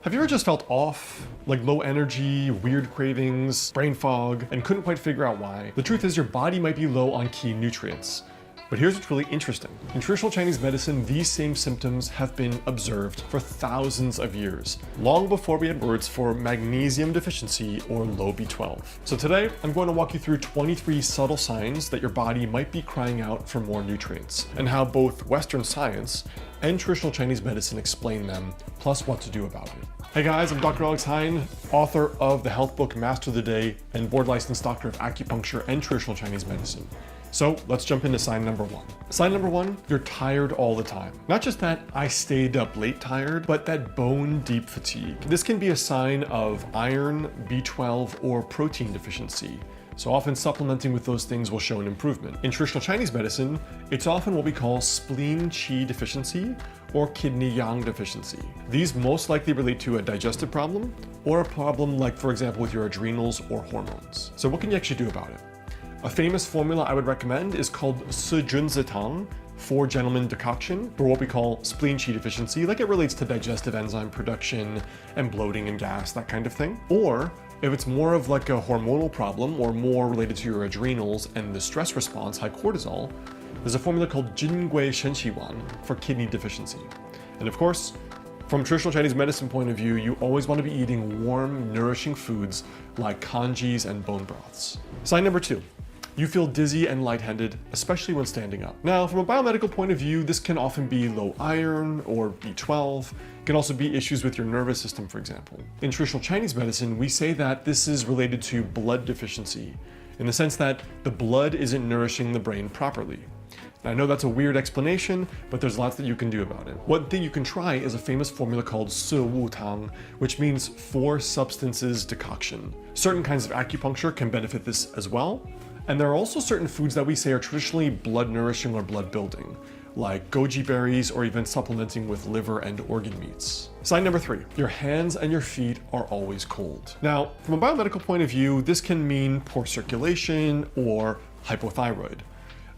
Have you ever just felt off? Like low energy, weird cravings, brain fog, and couldn't quite figure out why? The truth is your body might be low on key nutrients. But here's what's really interesting. In traditional Chinese medicine, these same symptoms have been observed for thousands of years, long before we had words for magnesium deficiency or low B12. So today, I'm going to walk you through 23 subtle signs that your body might be crying out for more nutrients, and how both Western science and traditional Chinese medicine explain them, plus what to do about it. Hey guys, I'm Dr. Alex Hein, author of the health book Master of the Day and board licensed doctor of acupuncture and traditional Chinese medicine. So let's jump into sign number one. Sign number one, you're tired all the time. Not just that I stayed up late tired, but that bone deep fatigue. This can be a sign of iron, B12, or protein deficiency. So often supplementing with those things will show an improvement. In traditional Chinese medicine, it's often what we call spleen qi deficiency or kidney yang deficiency. These most likely relate to a digestive problem or a problem like, for example, with your adrenals or hormones. So what can you actually do about it? A famous formula I would recommend is called Zitang, 4-gentleman decoction, for what we call spleen qi deficiency, like it relates to digestive enzyme production and bloating and gas, that kind of thing. Or if it's more of like a hormonal problem or more related to your adrenals and the stress response, high cortisol, there's a formula called Jingui Shenqiwan for kidney deficiency. And of course, from traditional Chinese medicine point of view, you always want to be eating warm, nourishing foods like congis and bone broths. Sign number two. You feel dizzy and lightheaded, especially when standing up. Now, from a biomedical point of view, this can often be low iron or B12. It can also be issues with your nervous system, for example. In traditional Chinese medicine, we say that this is related to blood deficiency, in the sense that the blood isn't nourishing the brain properly. Now, I know that's a weird explanation, but there's lots that you can do about it. One thing you can try is a famous formula called Tang, which means 4 substances decoction. Certain kinds of acupuncture can benefit this as well. And there are also certain foods that we say are traditionally blood nourishing or blood building, like goji berries or even supplementing with liver and organ meats. Sign number 3, your hands and your feet are always cold. Now, from a biomedical point of view, this can mean poor circulation or hypothyroid.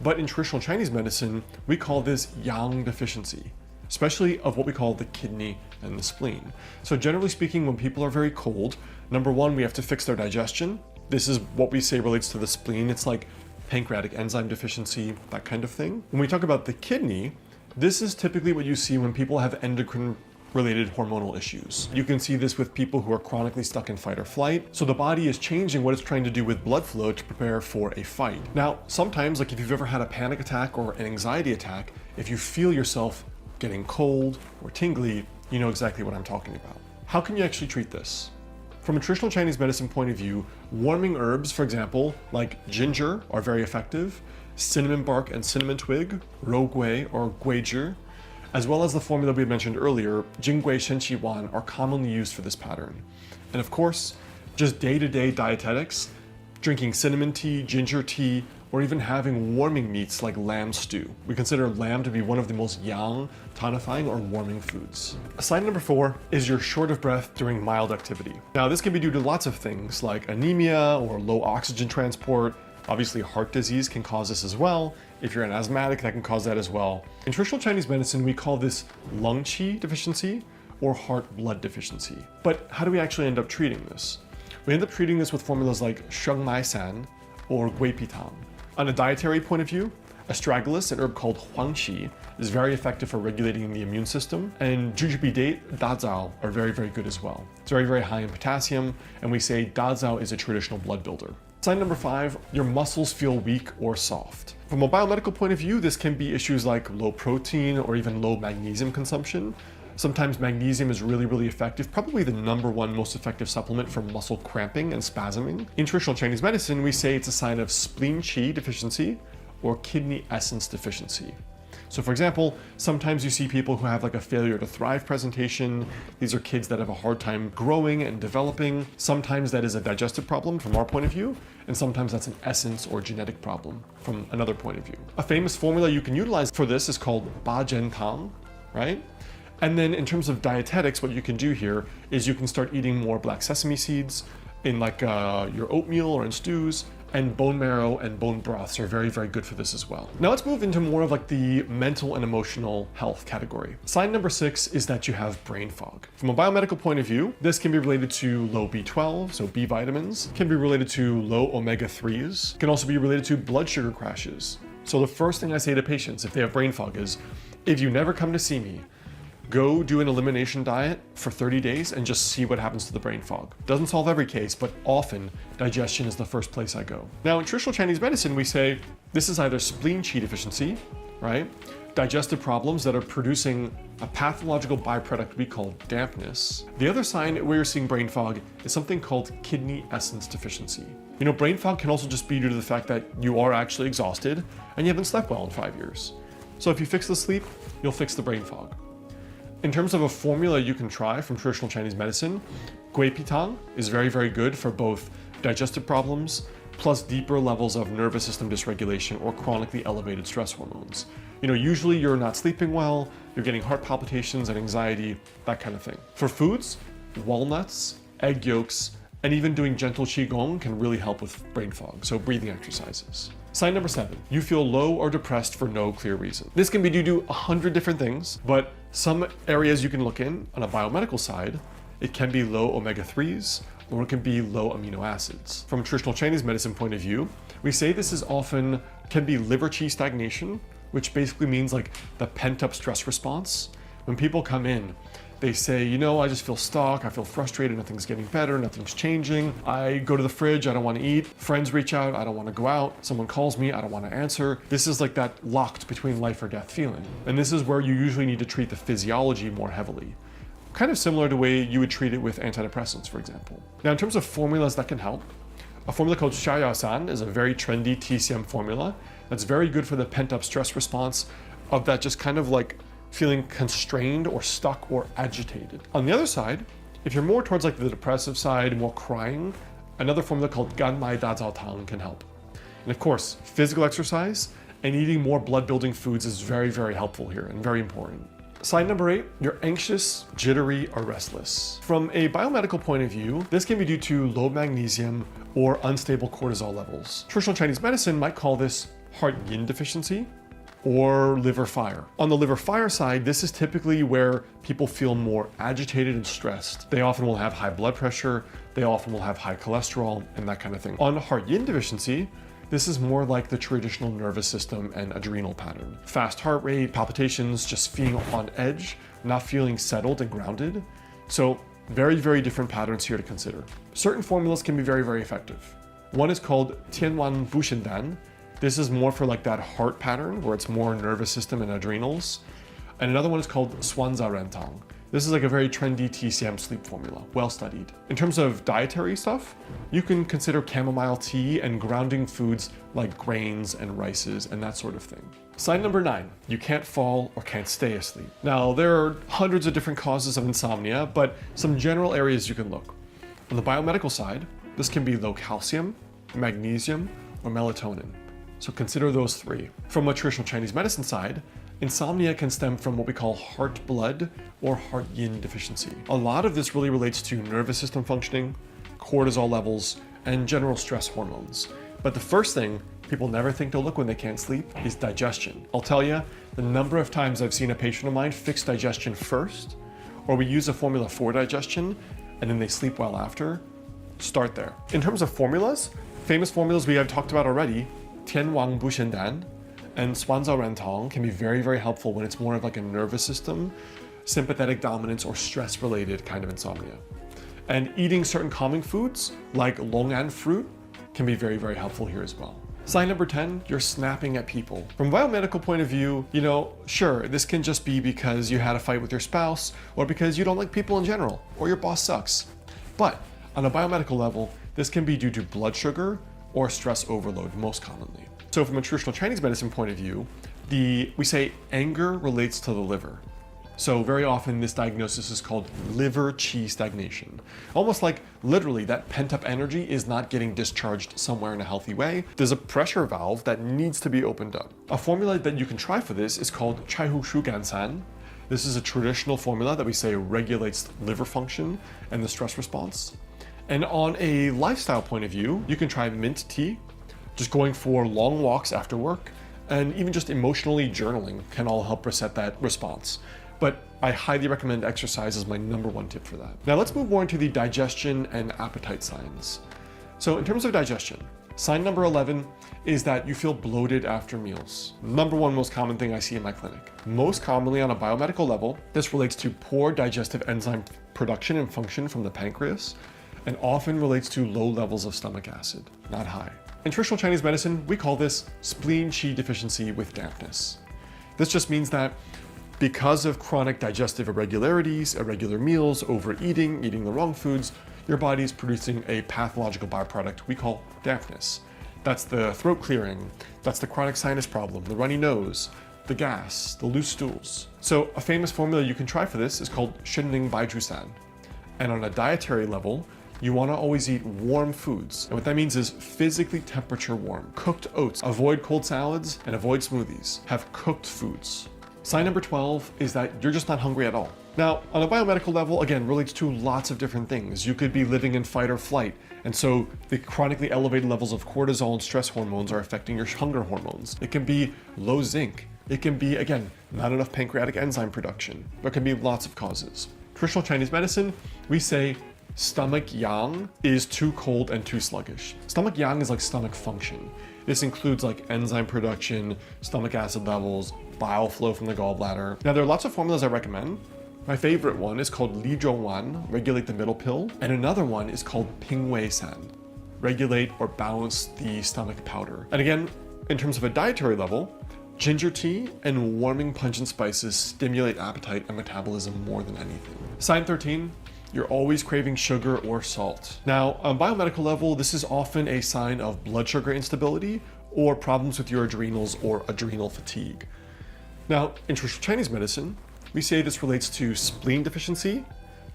But in traditional Chinese medicine, we call this yang deficiency, especially of what we call the kidney and the spleen. So generally speaking, when people are very cold, number 1, we have to fix their digestion. This is what we say relates to the spleen. It's like pancreatic enzyme deficiency, that kind of thing. When we talk about the kidney, this is typically what you see when people have endocrine-related hormonal issues. You can see this with people who are chronically stuck in fight or flight. So the body is changing what it's trying to do with blood flow to prepare for a fight. Now, sometimes, like if you've ever had a panic attack or an anxiety attack, if you feel yourself getting cold or tingly, you know exactly what I'm talking about. How can you actually treat this? From a traditional Chinese medicine point of view, warming herbs, for example, like ginger, are very effective. Cinnamon bark and cinnamon twig, rou gui or guizhi, as well as the formula we mentioned earlier, Jingui Shenqiwan, are commonly used for this pattern. And of course, just day-to-day dietetics, drinking cinnamon tea, ginger tea, or even having warming meats like lamb stew. We consider lamb to be one of the most yang, tonifying, or warming foods. Sign number 4 is you're short of breath during mild activity. Now, this can be due to lots of things like anemia or low oxygen transport. Obviously, heart disease can cause this as well. If you're an asthmatic, that can cause that as well. In traditional Chinese medicine, we call this lung qi deficiency or heart blood deficiency. But how do we actually end up treating this? We end up treating this with formulas like sheng mai san or gui pi tang. On a dietary point of view, astragalus, an herb called huangqi, is very effective for regulating the immune system, and jujube date, dazao, are very, very good as well. It's very, very high in potassium, and we say dazao is a traditional blood builder. Sign number 5, your muscles feel weak or soft. From a biomedical point of view, this can be issues like low protein or even low magnesium consumption. Sometimes magnesium is really, really effective, probably the number 1 most effective supplement for muscle cramping and spasming. In traditional Chinese medicine, we say it's a sign of spleen qi deficiency or kidney essence deficiency. So for example, sometimes you see people who have like a failure to thrive presentation. These are kids that have a hard time growing and developing. Sometimes that is a digestive problem from our point of view, and sometimes that's an essence or genetic problem from another point of view. A famous formula you can utilize for this is called ba zhen tang, right? And then in terms of dietetics, what you can do here is you can start eating more black sesame seeds in like your oatmeal or in stews, and bone marrow and bone broths are very, very good for this as well. Now let's move into more of like the mental and emotional health category. Sign number 6 is that you have brain fog. From a biomedical point of view, this can be related to low B12, so B vitamins, can be related to low omega-3s, can also be related to blood sugar crashes. So the first thing I say to patients if they have brain fog is, if you never come to see me, go do an elimination diet for 30 days and just see what happens to the brain fog. Doesn't solve every case, but often digestion is the first place I go. Now in traditional Chinese medicine, we say this is either spleen qi deficiency, right? Digestive problems that are producing a pathological byproduct we call dampness. The other sign where you're seeing brain fog is something called kidney essence deficiency. You know, brain fog can also just be due to the fact that you are actually exhausted and you haven't slept well in 5 years. So if you fix the sleep, you'll fix the brain fog. In terms of a formula you can try from traditional Chinese medicine, gui pitang is very, very good for both digestive problems plus deeper levels of nervous system dysregulation or chronically elevated stress hormones. You know, usually you're not sleeping well, you're getting heart palpitations and anxiety, that kind of thing. For foods, walnuts, egg yolks, and even doing gentle qigong can really help with brain fog, so breathing exercises. Sign number 7, you feel low or depressed for no clear reason. This can be due to 100 different things, but some areas you can look in on a biomedical side, it can be low omega-3s, or it can be low amino acids. From a traditional Chinese medicine point of view, we say this is often, can be liver qi stagnation, which basically means like the pent-up stress response. When people come in, they say, you know, I just feel stuck, I feel frustrated, nothing's getting better, nothing's changing. I go to the fridge, I don't want to eat. Friends reach out, I don't want to go out. Someone calls me, I don't want to answer. This is like that locked between life or death feeling. And this is where you usually need to treat the physiology more heavily. Kind of similar to the way you would treat it with antidepressants, for example. Now, in terms of formulas that can help, a formula called Xiaoyasan is a very trendy TCM formula that's very good for the pent-up stress response of that just kind of like feeling constrained or stuck or agitated. On the other side, if you're more towards like the depressive side, more crying, another formula called Ganmai Da Zao Tang can help. And of course, physical exercise and eating more blood-building foods is very, very helpful here and very important. Sign number 8, you're anxious, jittery, or restless. From a biomedical point of view, this can be due to low magnesium or unstable cortisol levels. Traditional Chinese medicine might call this heart yin deficiency or liver fire. On the liver fire side, this is typically where people feel more agitated and stressed. They often will have high blood pressure, they often will have high cholesterol, and that kind of thing. On heart yin deficiency, this is more like the traditional nervous system and adrenal pattern. Fast heart rate, palpitations, just feeling on edge, not feeling settled and grounded. So very, very different patterns here to consider. Certain formulas can be very, very effective. One is called Tianwan Bushendan. This is more for like that heart pattern where it's more nervous system and adrenals. And another one is called Swanza Rentang. This is like a very trendy TCM sleep formula, well studied. In terms of dietary stuff, you can consider chamomile tea and grounding foods like grains and rices and that sort of thing. Sign number 9, you can't fall or can't stay asleep. Now, there are hundreds of different causes of insomnia, but some general areas you can look. On the biomedical side, this can be low calcium, magnesium, or melatonin. So consider those 3. From a traditional Chinese medicine side, insomnia can stem from what we call heart blood or heart yin deficiency. A lot of this really relates to nervous system functioning, cortisol levels, and general stress hormones. But the first thing people never think to look when they can't sleep is digestion. I'll tell you, the number of times I've seen a patient of mine fix digestion first, or we use a formula for digestion, and then they sleep well after. Start there. In terms of formulas, famous formulas we have talked about already, Tianwang Bushendan and Swanza Rentang can be very, very helpful when it's more of like a nervous system, sympathetic dominance, or stress-related kind of insomnia. And eating certain calming foods like longan fruit can be very, very helpful here as well. Sign number 10, you're snapping at people. From a biomedical point of view, you know, sure, this can just be because you had a fight with your spouse or because you don't like people in general or your boss sucks. But on a biomedical level, this can be due to blood sugar or stress overload most commonly. So from a traditional Chinese medicine point of view, we say anger relates to the liver. So very often this diagnosis is called liver qi stagnation. Almost like literally that pent-up energy is not getting discharged somewhere in a healthy way. There's a pressure valve that needs to be opened up. A formula that you can try for this is called Chaihu Shu Gansan. This is a traditional formula that we say regulates liver function and the stress response. And on a lifestyle point of view, you can try mint tea, Just going for long walks after work, and even just emotionally journaling can all help reset that response. But I highly recommend exercise as my #1 tip for that. Now let's move more into the digestion and appetite signs. So in terms of digestion, sign number 11 is that you feel bloated after meals. #1 most common thing I see in my clinic. Most commonly on a biomedical level, this relates to poor digestive enzyme production and function from the pancreas, and often relates to low levels of stomach acid, not high. In traditional Chinese medicine, we call this spleen qi deficiency with dampness. This just means that because of chronic digestive irregularities, irregular meals, overeating, eating the wrong foods, your body is producing a pathological byproduct we call dampness. That's the throat clearing, that's the chronic sinus problem, the runny nose, the gas, the loose stools. So a famous formula you can try for this is called Shenling Baijusan. And on a dietary level, you want to always eat warm foods. And what that means is physically temperature warm. Cooked oats, avoid cold salads, and avoid smoothies. Have cooked foods. Sign number 12 is that you're just not hungry at all. Now, on a biomedical level, again, relates to lots of different things. You could be living in fight or flight, and so the chronically elevated levels of cortisol and stress hormones are affecting your hunger hormones. It can be low zinc. It can be, again, not enough pancreatic enzyme production. There can be lots of causes. Traditional Chinese medicine, we say stomach yang is too cold and too sluggish. Stomach yang is like stomach function. This includes like enzyme production, stomach acid levels, bile flow from the gallbladder. Now there are lots of formulas I recommend. My favorite one is called Li Zhongwan, regulate the middle pill, and another one is called Ping Wei San, regulate or balance the stomach powder. And again, in terms of a dietary level, ginger tea and warming pungent spices stimulate appetite and metabolism more than anything. Sign 13, you're always craving sugar or salt. Now, on biomedical level, this is often a sign of blood sugar instability or problems with your adrenals or adrenal fatigue. Now, in traditional Chinese medicine, we say this relates to spleen deficiency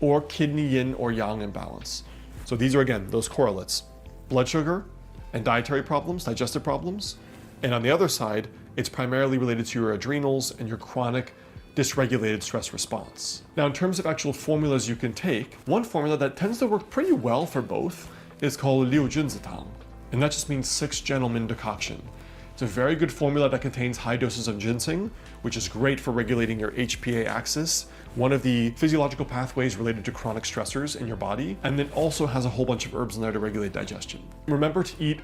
or kidney yin or yang imbalance. So these are, again, those correlates: blood sugar and dietary problems, digestive problems. And on the other side, it's primarily related to your adrenals and your chronic dysregulated stress response. Now, in terms of actual formulas you can take, one formula that tends to work pretty well for both is called Liu Junzi Tang, and that just means 6 gentlemen decoction. It's a very good formula that contains high doses of ginseng, which is great for regulating your HPA axis, one of the physiological pathways related to chronic stressors in your body, and then also has a whole bunch of herbs in there to regulate digestion. Remember to eat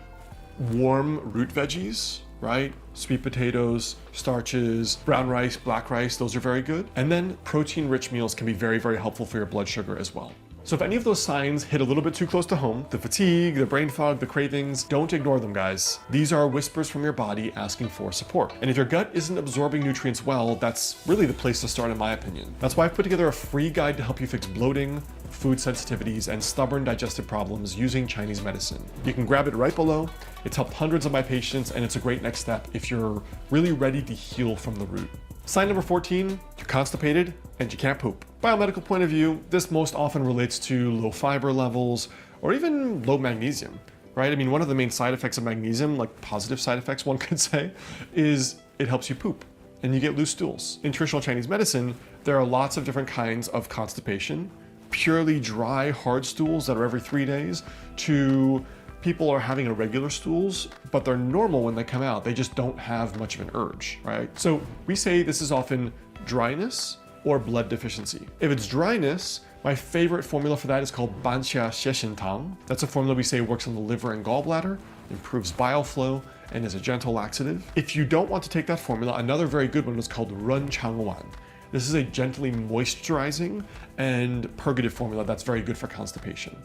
warm root veggies, right? Sweet potatoes, starches, brown rice, black rice, those are very good. And then protein-rich meals can be very, very helpful for your blood sugar as well. So if any of those signs hit a little bit too close to home, the fatigue, the brain fog, the cravings, don't ignore them, guys. These are whispers from your body asking for support. And if your gut isn't absorbing nutrients well, that's really the place to start in my opinion. That's why I've put together a free guide to help you fix bloating, food sensitivities, and stubborn digestive problems using Chinese medicine. You can grab it right below. It's helped hundreds of my patients, and it's a great next step if you're really ready to heal from the root. Sign number 14, you're constipated and you can't poop. Biomedical point of view, this most often relates to low fiber levels or even low magnesium, right? I mean, one of the main side effects of magnesium, like positive side effects one could say, is it helps you poop and you get loose stools. In traditional Chinese medicine, there are lots of different kinds of constipation, purely dry, hard stools that are every 3 days, to people are having irregular stools, but they're normal when they come out. They just don't have much of an urge, right? So we say this is often dryness or blood deficiency. If it's dryness, my favorite formula for that is called Banxia Xie Tang. That's a formula we say works on the liver and gallbladder, improves bile flow, and is a gentle laxative. If you don't want to take that formula, another very good one is called Ren Chang Wan. This is a gently moisturizing and purgative formula that's very good for constipation.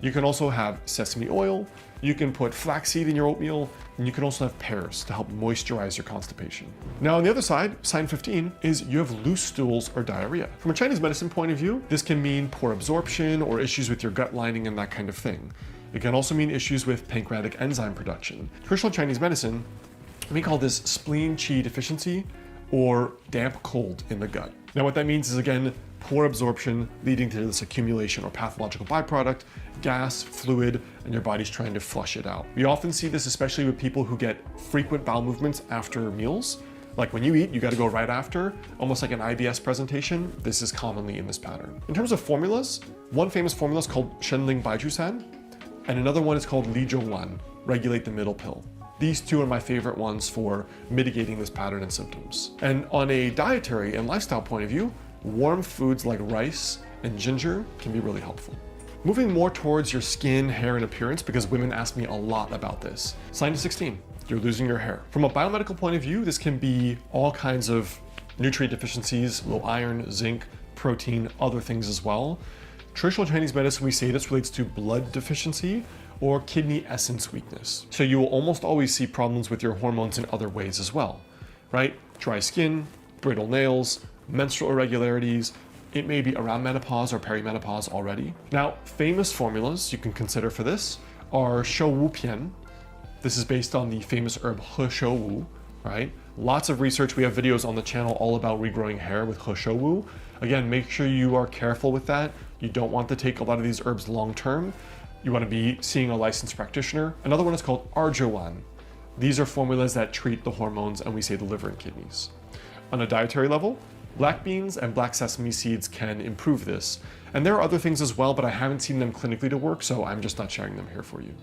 You can also have sesame oil, you can put flaxseed in your oatmeal, and you can also have pears to help moisturize your constipation. Now on the other side, sign 15 is you have loose stools or diarrhea. From a Chinese medicine point of view, this can mean poor absorption or issues with your gut lining and that kind of thing. It can also mean issues with pancreatic enzyme production. Traditional Chinese medicine, we call this spleen qi deficiency or damp cold in the gut. Now what that means is, again, poor absorption leading to this accumulation or pathological byproduct, gas, fluid, and your body's trying to flush it out. We often see this especially with people who get frequent bowel movements after meals. Like when you eat, you gotta go right after, almost like an IBS presentation. This is commonly in this pattern. In terms of formulas, one famous formula is called Shenling Baijusan, and another one is called Li Zhongwan, regulate the middle pill. These two are my favorite ones for mitigating this pattern and symptoms. And on a dietary and lifestyle point of view, warm foods like rice and ginger can be really helpful. Moving more towards your skin, hair, and appearance, because women ask me a lot about this. Sign 16, you're losing your hair. From a biomedical point of view, this can be all kinds of nutrient deficiencies, low iron, zinc, protein, other things as well. Traditional Chinese medicine, we say this relates to blood deficiency or kidney essence weakness. So you will almost always see problems with your hormones in other ways as well, right? Dry skin, brittle nails, menstrual irregularities. It may be around menopause or perimenopause already. Now, famous formulas you can consider for this are shou wu pian. This is based on the famous herb he shou wu, right? Lots of research. We have videos on the channel all about regrowing hair with he shou wu. Again, make sure you are careful with that. You don't want to take a lot of these herbs long term. You want to be seeing a licensed practitioner. Another one is called arjuan. These are formulas that treat the hormones and we say the liver and kidneys. On a dietary level, black beans and black sesame seeds can improve this. And there are other things as well, but I haven't seen them clinically to work, so I'm just not sharing them here for you.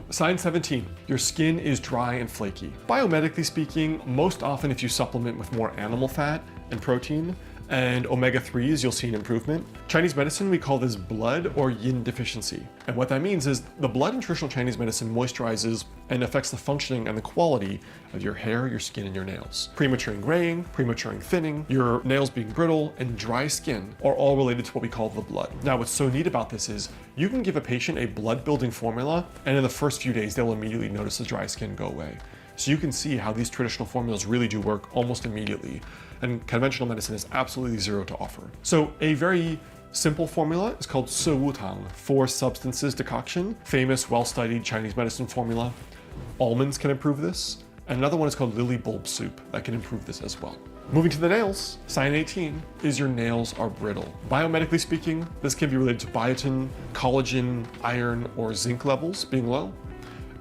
Sign 17, your skin is dry and flaky. Biomedically speaking, most often if you supplement with more animal fat and protein and omega-3s, you'll see an improvement. Chinese medicine, we call this blood or yin deficiency. And what that means is the blood in traditional Chinese medicine moisturizes and affects the functioning and the quality of your hair, your skin, and your nails. Premature graying, premature thinning, your nails being brittle, and dry skin are all related to what we call the blood. Now, what's so neat about this is you can give a patient a blood-building formula, and in the first few days, they'll immediately notice the dry skin go away. So you can see how these traditional formulas really do work almost immediately. And conventional medicine has absolutely zero to offer. So a very simple formula is called Se Wu Tang, 4 substances decoction, famous, well-studied Chinese medicine formula. Almonds can improve this. And another one is called lily bulb soup that can improve this as well. Moving to the nails, sign 18 is your nails are brittle. Biomedically speaking, this can be related to biotin, collagen, iron, or zinc levels being low.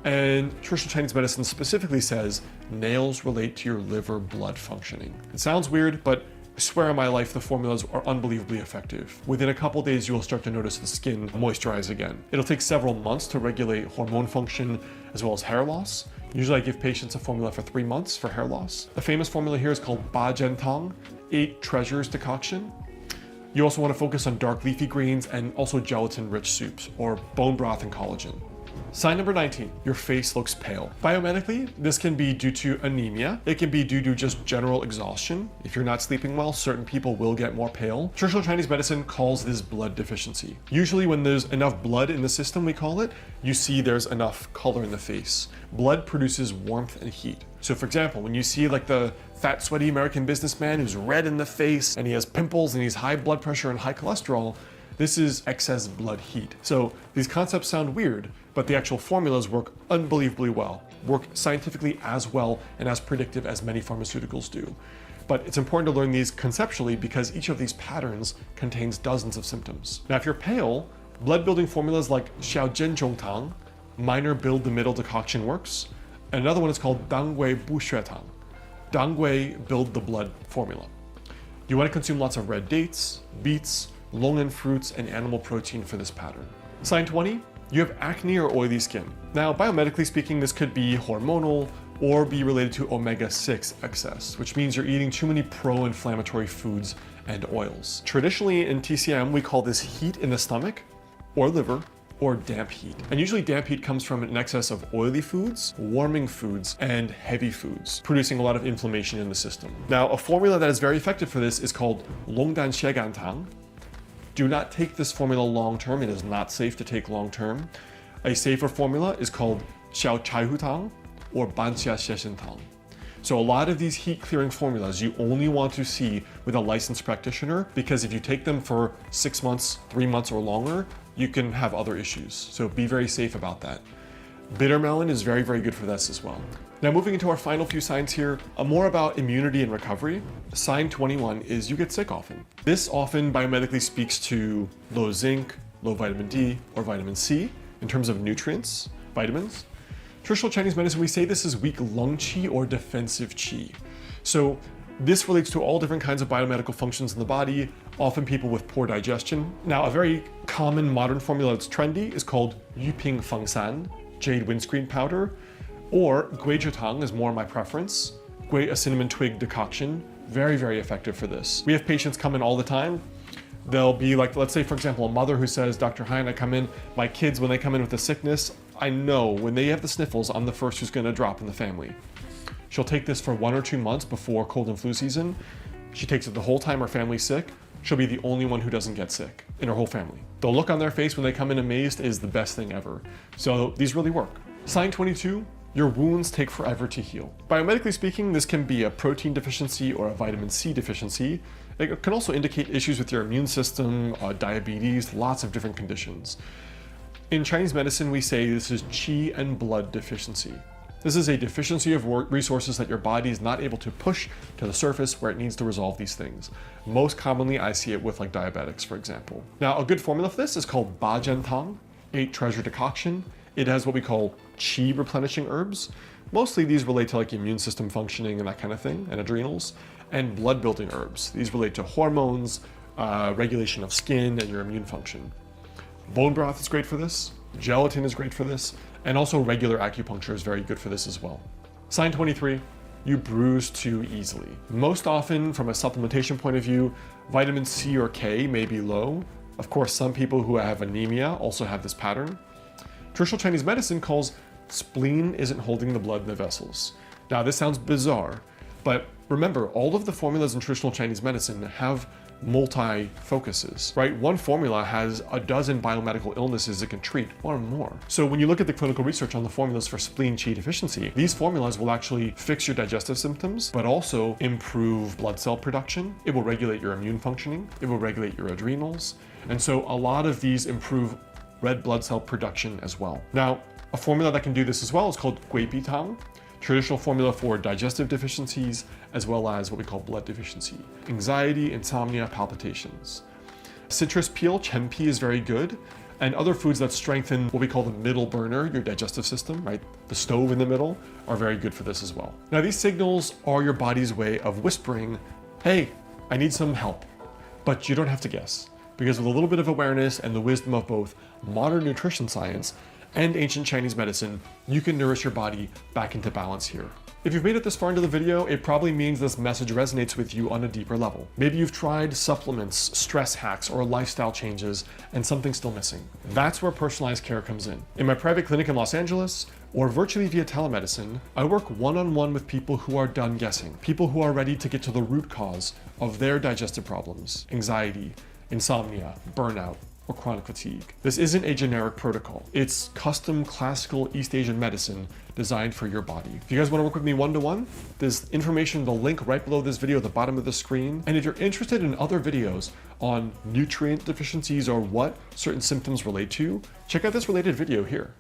And traditional Chinese medicine specifically says nails relate to your liver blood functioning. It sounds weird, but I swear on my life, the formulas are unbelievably effective. Within a couple days, you will start to notice the skin moisturize again. It'll take several months to regulate hormone function as well as hair loss. Usually I give patients a formula for 3 months for hair loss. The famous formula here is called Ba Jian Tang, 8 treasures decoction. You also want to focus on dark leafy greens and also gelatin-rich soups or bone broth and collagen. Sign number 19, your face looks pale. Biomedically, this can be due to anemia. It can be due to just general exhaustion. If you're not sleeping well, certain people will get more pale. Traditional Chinese medicine calls this blood deficiency. Usually when there's enough blood in the system, we call it, you see there's enough color in the face. Blood produces warmth and heat. So for example, when you see like the fat, sweaty American businessman who's red in the face and he has pimples and he's high blood pressure and high cholesterol, this is excess blood heat. So these concepts sound weird, but the actual formulas work unbelievably well, work scientifically as well and as predictive as many pharmaceuticals do. But it's important to learn these conceptually because each of these patterns contains dozens of symptoms. Now, if you're pale, blood-building formulas like Xiaojian Zhongtang, minor build-the-middle decoction works. And another one is called Dangwei Bushuetang, Dangwei build the blood formula. You want to consume lots of red dates, beets, longan fruits, and animal protein for this pattern. Sign 20, you have acne or oily skin. Now, biomedically speaking, this could be hormonal or be related to omega-6 excess, which means you're eating too many pro-inflammatory foods and oils. Traditionally in TCM, we call this heat in the stomach or liver or damp heat. And usually damp heat comes from an excess of oily foods, warming foods, and heavy foods, producing a lot of inflammation in the system. Now, a formula that is very effective for this is called Longdan Xiegan Tang. Do not take this formula long-term. It is not safe to take long-term. A safer formula is called Xiao Chai Hu Tang or Banxia Xie Tang. So a lot of these heat-clearing formulas you only want to see with a licensed practitioner because if you take them for 6 months, 3 months or longer, you can have other issues. So be very safe about that. Bitter melon is very, very good for this as well. Now moving into our final few signs here, more about immunity and recovery. Sign 21 is you get sick often. This often biomedically speaks to low zinc, low vitamin D, or vitamin C in terms of nutrients, vitamins. Traditional Chinese medicine, we say this is weak lung qi or defensive qi. So this relates to all different kinds of biomedical functions in the body, often people with poor digestion. Now, a very common modern formula that's trendy is called Yuping Fengshan, jade windscreen powder. Or guizhitang is more my preference. Gui, a cinnamon twig decoction, very, very effective for this. We have patients come in all the time. They'll be like, let's say for example, a mother who says, Dr. Hein, I come in, my kids, when they come in with a sickness, I know when they have the sniffles, I'm the first who's gonna drop in the family. She'll take this for 1 or 2 months before cold and flu season. She takes it the whole time her family's sick. She'll be the only one who doesn't get sick in her whole family. The look on their face when they come in amazed is the best thing ever. So these really work. Sign 22, your wounds take forever to heal. Biomedically speaking, this can be a protein deficiency or a vitamin C deficiency. It can also indicate issues with your immune system, diabetes, lots of different conditions. In Chinese medicine, we say this is qi and blood deficiency. This is a deficiency of resources that your body is not able to push to the surface where it needs to resolve these things. Most commonly, I see it with like diabetics, for example. Now, a good formula for this is called Bajentang, 8 treasure decoction. It has what we call qi replenishing herbs. Mostly these relate to like immune system functioning and that kind of thing, and adrenals, and blood building herbs. These relate to hormones, regulation of skin, and your immune function. Bone broth is great for this. Gelatin is great for this. And also regular acupuncture is very good for this as well. Sign 23, you bruise too easily. Most often, from a supplementation point of view, vitamin C or K may be low. Of course, some people who have anemia also have this pattern. Traditional Chinese medicine calls spleen isn't holding the blood in the vessels. Now, this sounds bizarre, but remember, all of the formulas in traditional Chinese medicine have multi-focuses, right? One formula has a dozen biomedical illnesses it can treat, or more. So when you look at the clinical research on the formulas for spleen qi deficiency, these formulas will actually fix your digestive symptoms, but also improve blood cell production. It will regulate your immune functioning. It will regulate your adrenals. And so a lot of these improve red blood cell production as well. Now, a formula that can do this as well is called guipitang. Traditional formula for digestive deficiencies, as well as what we call blood deficiency, anxiety, insomnia, palpitations. Citrus peel, chenpi, is very good, and other foods that strengthen what we call the middle burner, your digestive system, right? The stove in the middle, are very good for this as well. Now, these signals are your body's way of whispering, hey, I need some help, but you don't have to guess, because with a little bit of awareness and the wisdom of both modern nutrition science and ancient Chinese medicine, you can nourish your body back into balance here. If you've made it this far into the video, it probably means this message resonates with you on a deeper level. Maybe you've tried supplements, stress hacks, or lifestyle changes, and something's still missing. That's where personalized care comes in. In my private clinic in Los Angeles, or virtually via telemedicine, I work one-on-one with people who are done guessing, people who are ready to get to the root cause of their digestive problems, anxiety, insomnia, burnout, or chronic fatigue. This isn't a generic protocol. It's custom classical East Asian medicine designed for your body. If you guys want to work with me one-to-one, there's information, the link right below this video at the bottom of the screen. And if you're interested in other videos on nutrient deficiencies or what certain symptoms relate to, check out this related video here.